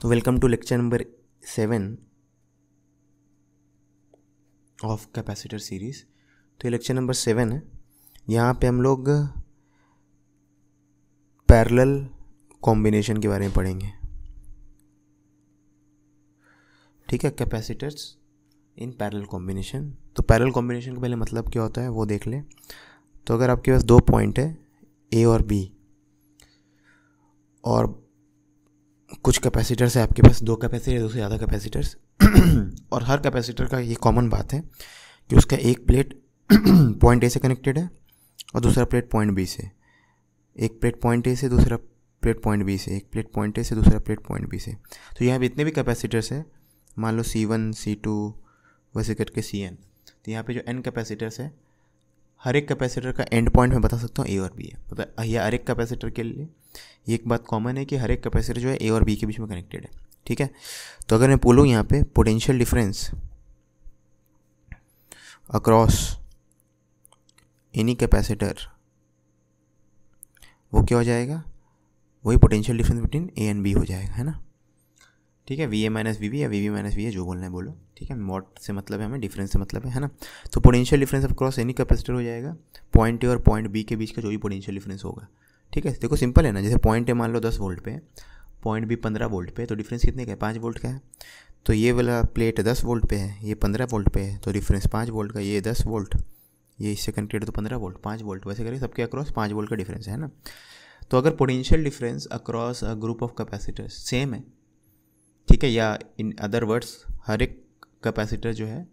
तो welcome to lecture number 7 of capacitor series. तो ये लेक्चर नंबर 7 है। यहाँ पे हम लोग पैरेलल कॉम्बिनेशन के बारे में पढ़ेंगे। ठीक है, कैपेसिटर्स इन पैरेलल कॉम्बिनेशन। तो पैरेलल कॉम्बिनेशन का पहले मतलब क्या होता है वो देख लें। तो अगर आपके पास दो पॉइंट है ए और बी और कुछ कैपेसिटर्स है, आपके पास दो कैपेसिटर, दो से ज़्यादा कैपेसिटर्स और हर कैपेसिटर का ये कॉमन बात है कि उसका एक प्लेट पॉइंट ए से कनेक्टेड है और दूसरा प्लेट पॉइंट बी से। एक प्लेट पॉइंट ए से, दूसरा प्लेट पॉइंट बी से, एक प्लेट पॉइंट ए से, दूसरा प्लेट पॉइंट बी से। तो यहाँ पे इतने भी कैपेसिटर्स है, मान लो C1 C2 वैसे करके Cn। तो यहाँ पे जो n कैपेसिटर्स है, हर एक कैपेसिटर का एंड पॉइंट मैं बता सकता हूँ ए और बी है। मतलब यह हर एक कैपेसिटर के लिए ये एक बात कॉमन है कि हर एक कैपेसिटर जो है ए और बी के बीच में कनेक्टेड है। ठीक है, तो अगर मैं बोलूँ यहाँ पे potential difference across any capacitor, वो क्या हो जाएगा, वही potential difference between A and B हो जाएगा, है ना। ठीक है, V A minus V B या V B minus V A, जो बोलना है बोलो। ठीक है, मॉड से मतलब है हमें, डिफरेंस से मतलब है ना। तो potential difference across any capacitor हो जाएगा पॉइंट ए और पॉइंट बी के बीच का जो भी पोटेंशियल डिफरेंस होगा। ठीक है, देखो सिंपल है ना। जैसे पॉइंट ए मान लो 10 वोल्ट पे है, पॉइंट बी 15 वोल्ट पे है, तो डिफरेंस कितने का है, 5 वोल्ट का है। तो ये वाला प्लेट 10 वोल्ट पे है, ये 15 वोल्ट पे है, तो डिफरेंस 5 वोल्ट का। ये 10 वोल्ट, ये इससे कनेक्टेड तो 15 वोल्ट, 5 वोल्ट, वैसे करके सबके अक्रॉस 5 वोल्ट का डिफरेंस है ना। तो अगर potential difference across a group of capacitors same है, ठीक है, या इन अदर वर्ड्स हर एक कैपेसिटर जो है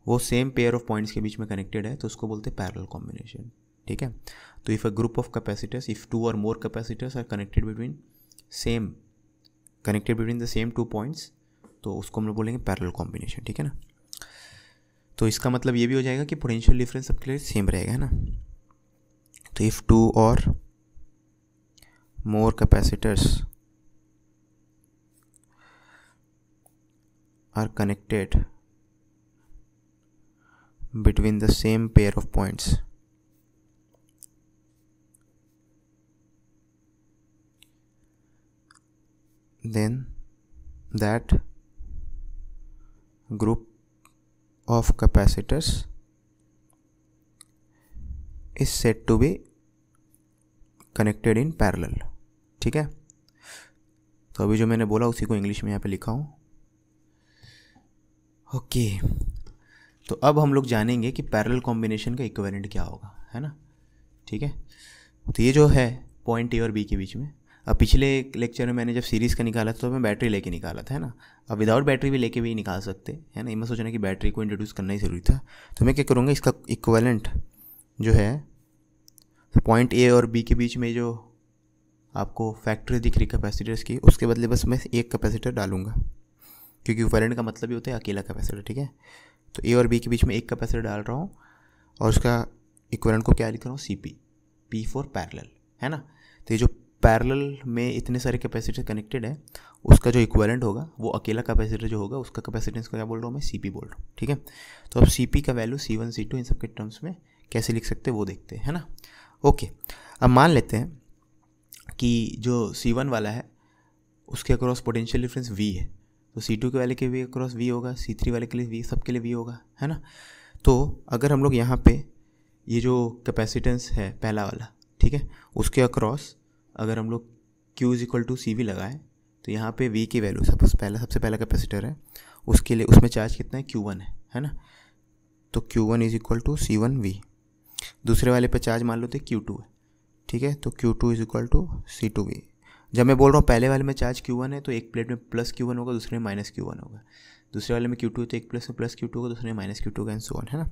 वो सेम पेयर ऑफ पॉइंट्स के बीच में कनेक्टेड है, तो उसको बोलते हैं पैरेलल कॉम्बिनेशन। ठीक है, तो if a group of capacitors, if two or more capacitors are connected between the same two points, तो उसको हम लोग बोलेंगे पैरेलल कॉम्बिनेशन। ठीक है ना। तो इसका मतलब ये भी हो जाएगा कि पोटेंशियल डिफरेंस सबके लिए सेम रहेगा, है ना। तो if two or more capacitors are connected between the same pair of points, then that group of capacitors is said to be connected in parallel। ठीक है, तो अभी जो मैंने बोला उसी को इंग्लिश में यहाँ पे लिखा हूँ। ओके, तो अब हम लोग जानेंगे कि पैरेलल कॉम्बिनेशन का इक्विवेलेंट क्या होगा, है ना। ठीक है, तो ये जो है पॉइंट ए और बी के बीच में, अब पिछले लेक्चर में मैंने जब सीरीज़ का निकाला था तो मैं बैटरी लेके निकाला था, है ना। अब विदाउट बैटरी भी लेके भी निकाल सकते हैं, ना। मैं सोचना कि बैटरी को इंट्रोड्यूस करना ही ज़रूरी था। तो मैं क्या करूँगा, इसका इक्विवेलेंट जो है पॉइंट ए और बी के बीच में जो आपको फैक्ट्री दिख रही कैपेसिटर्स की, उसके बदले बस मैं एक कैपेसिटर डालूंगा, क्योंकि इक्विवेलेंट का मतलब ही होता है अकेला कैपेसिटर। ठीक है, तो ए और बी के बीच में एक कैपेसिटर डाल रहा हूँ और उसका इक्विवेलेंट को क्या लिख रहा हूँ, CP, P फॉर पैरेलल, है ना। तो ये जो पैरेलल में इतने सारे कैपेसिटर कनेक्टेड है, उसका जो इक्विवेलेंट होगा वो अकेला कैपेसिटर जो होगा उसका कैपेसिटेंस को क्या बोल रहा हूँ मैं, CP बोल रहा हूँ। ठीक है, तो अब CP का वैल्यू C1 C2 इन सब के टर्म्स में कैसे लिख सकते हैं वो देखते हैं, है ना। ओके, अब मान लेते हैं कि जो C1 वाला है उसके अक्रॉस पोटेंशियल डिफरेंस V है, तो C2 के वाले के भी अक्रॉस V होगा, C3 वाले के लिए V, सबके लिए V होगा, है ना। तो अगर हम लोग यहाँ पे ये जो कैपेसिटेंस है पहला वाला, ठीक है, उसके अक्रॉस अगर हम लोग Q = CV लगाएं, तो यहाँ पे V की वैल्यू सबसे पहला कैपेसिटर है, उसके लिए उसमें चार्ज कितना है, Q1 है ना। तो Q1 = C1V। दूसरे वाले पे चार्ज मान लो तो Q2 है, ठीक है, तो Q2 = C2V। जब मैं बोल रहा हूँ पहले वाले में चार्ज Q1 है, तो एक प्लेट में प्लस Q1 होगा, दूसरे में माइनस Q1 होगा। दूसरे वाले में Q2 है तो एक प्लस में प्लस Q2 होगा, दूसरे में माइनस Q2 होगा, एंड सो ऑन, है ना।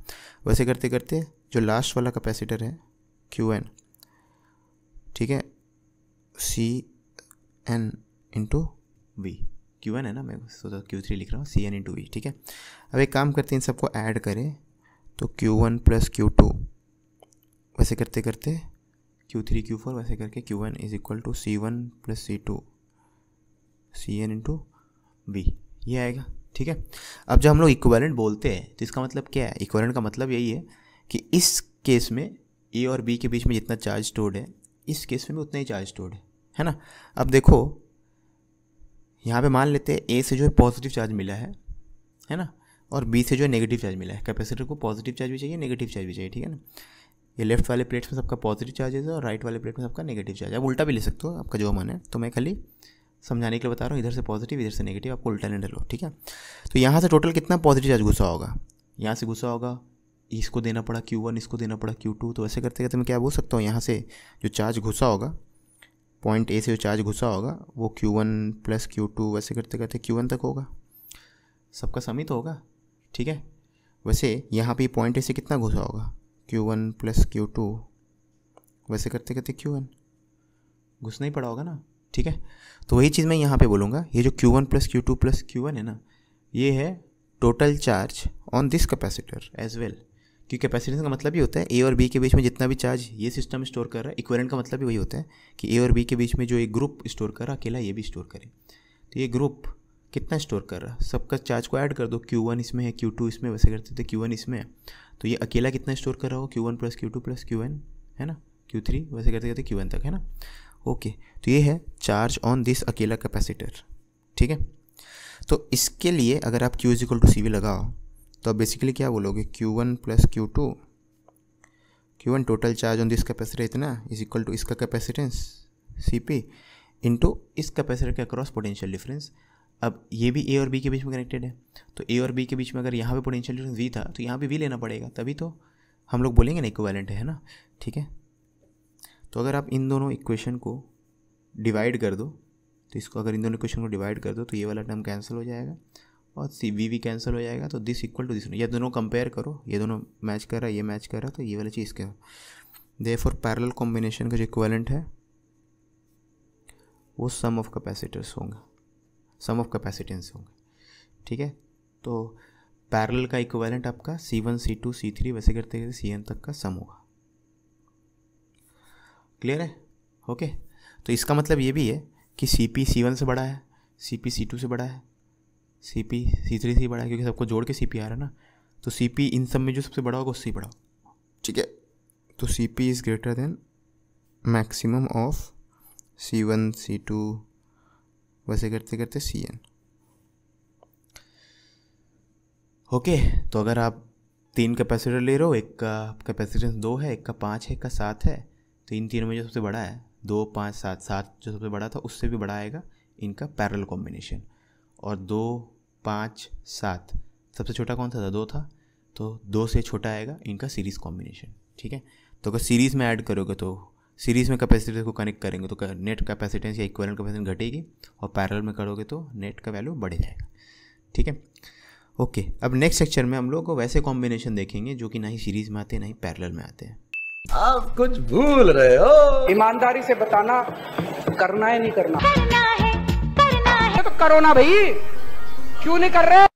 वैसे करते करते जो लास्ट वाला कैपेसिटर है Qn, ठीक है, Cn × V, Qn है ना, मैं सोचा Q3 लिख रहा हूँ, Cn × V। ठीक है, अब एक काम करते हैं, इन सबको ऐड करें तो Q1 + Q2, वैसे करते करते Q3 Q4, वैसे करके Q1 = C1 + C2 Cn × V, ये आएगा। ठीक है, अब जब हम लोग इक्विवेलेंट बोलते हैं तो इसका मतलब क्या है, इक्विवेलेंट का मतलब यही है कि इस केस में ए और बी के बीच में जितना चार्ज स्टोर्ड है, इस केस में भी उतना ही चार्ज स्टोर्ड है ना। अब देखो यहाँ पे मान लेते हैं ए से जो है पॉजिटिव चार्ज मिला है ना, और बी से जो है नेगेटिव चार्ज मिला है। कैपेसिटर को पॉजिटिव चार्ज भी चाहिए, नेगेटिव चार्ज भी चाहिए, ठीक है ना। ये लेफ्ट वाले प्लेट्स में सबका पॉजिटिव चार्जेस है और राइट वाले प्लेट में सबका नेगेटिव चार्ज है। आप उल्टा भी ले सकते हो, आपका जो मन है, तो मैं खाली समझाने के लिए बता रहा हूँ, इधर से पॉजिटिव इधर से नेगेटिव, आपको उल्टा नहीं डालो, ठीक है। तो यहाँ से टोटल कितना पॉजिटिव चार्ज घुसा होगा, यहाँ से घुसा होगा, इसको देना पड़ा Q1, इसको देना पड़ा Q2, तो ऐसे करते करते मैं क्या बोल सकता हूँ, यहाँ से जो चार्ज घुसा होगा, पॉइंट ए से जो चार्ज घुसा होगा वो Q1 प्लस Q2 वैसे करते करते Q1 तक होगा, सबका सम ही तो होगा, ठीक है। वैसे यहाँ पे पॉइंट ए से कितना घुसा होगा, Q1 प्लस Q2 वैसे करते करते Q1 घुसना ही पड़ा होगा ना, ठीक है। तो वही चीज़ मैं यहाँ पे बोलूँगा, ये जो Q1 plus Q2 plus Q1 है ना, ये है total charge on this capacitor as well. क्योंकि कैपेसिटेंस का मतलब ही होता है ए और बी के बीच में जितना भी चार्ज ये सिस्टम स्टोर कर रहा है, इक्विवेलेंट का मतलब भी वही होता है कि ए और बी के बीच में जो एक ग्रुप स्टोर कर रहा है, अकेला ये भी स्टोर करे। तो ये ग्रुप कितना स्टोर कर रहा है, सबका चार्ज को ऐड कर दो, Q1 इसमें है, Q2 इसमें, वैसे करते थे Q1 इसमें है, तो ये अकेला कितना स्टोर कर रहा हो, Q1 plus Q2 plus Qn है ना, Q3 वैसे करते करते Qn तक, है ना। ओके, तो ये है चार्ज ऑन दिस अकेला कैपेसिटर, ठीक है। तो इसके लिए अगर आप Q इक्वल टू CV लगाओ तो आप बेसिकली क्या बोलोगे, Q1 plus Q2, Q1 total charge on this capacitor इतना इज इक्वल टू इसका कैपेसिटेंस CP इंटू इस कैपेसिटर के अक्रॉस पोटेंशियल डिफरेंस। अब ये भी ए और बी के बीच में कनेक्टेड है, तो ए और बी के बीच में अगर यहाँ पे पोटेंशियल डिफरेंस V था तो यहाँ पे V लेना पड़ेगा, तभी तो हम लोग बोलेंगे ना इक्विवेलेंट है ना, ठीक है। तो अगर आप इन दोनों इक्वेशन को डिवाइड कर दो, तो इसको अगर इन दोनों इक्वेशन को डिवाइड कर दो तो ये वाला टर्म कैंसिल हो जाएगा और CV कैंसिल हो जाएगा, तो दिस इक्वल टू दिस, ये दोनों कंपेयर करो, ये दोनों मैच कर रहा है, ये मैच कर रहा है, तो ये वाला चीज़ क्या है। देयरफॉर पैरेलल कॉम्बिनेशन का जो इक्विवेलेंट है वो सम ऑफ कैपेसिटर्स होंगे, सम ऑफ कैपेसिटेंस होंगे, ठीक है। तो पैरेलल का इक्विवेलेंट आपका C1 C2 C3 वैसे करते करते Cn तक का सम होगा। क्लियर है, ओके। तो इसका मतलब ये भी है कि CP C1 से बड़ा है, CP C2 से बड़ा है, CP C3 से बड़ा है, क्योंकि सबको जोड़ के CP आ रहा है ना, तो CP इन सब में जो सबसे बड़ा होगा उससे बड़ा, ठीक है। तो CP is greater than maximum of C1 C2 वैसे करते करते Cn, ओके। तो अगर आप 3 कैपेसिटर ले रहे हो, एक का कैपेसिटेंस 2 है, एक का 5 है, एक का 7 है, तो इन तीनों में जो सबसे बड़ा है 2 5 7, 7 जो सबसे बड़ा था उससे भी बड़ा आएगा इनका पैरेलल कॉम्बिनेशन, और 2 5 7 सबसे छोटा कौन था 2 था, तो 2 से छोटा आएगा इनका सीरीज़ कॉम्बिनेशन, ठीक है। तो अगर सीरीज़ में ऐड करोगे तो सीरीज़ में कैपेसिटर को कनेक्ट करेंगे तो नेट कैपेसिटेंस या इक्विवेलेंट कैपेसिटेंस घटेगी, और पैरेलल में करोगे तो नेट का वैल्यू बढ़ जाएगा, ठीक है। ओके, अब नेक्स्ट सेक्शन में हम लोग वैसे कॉम्बिनेशन देखेंगे जो कि ना ही सीरीज़ में आते हैं ना ही पैरेलल में आते हैं। आप कुछ भूल रहे हो, ईमानदारी से बताना, करना है नहीं करना, करना है तो करो ना भाई, क्यों नहीं कर रहे।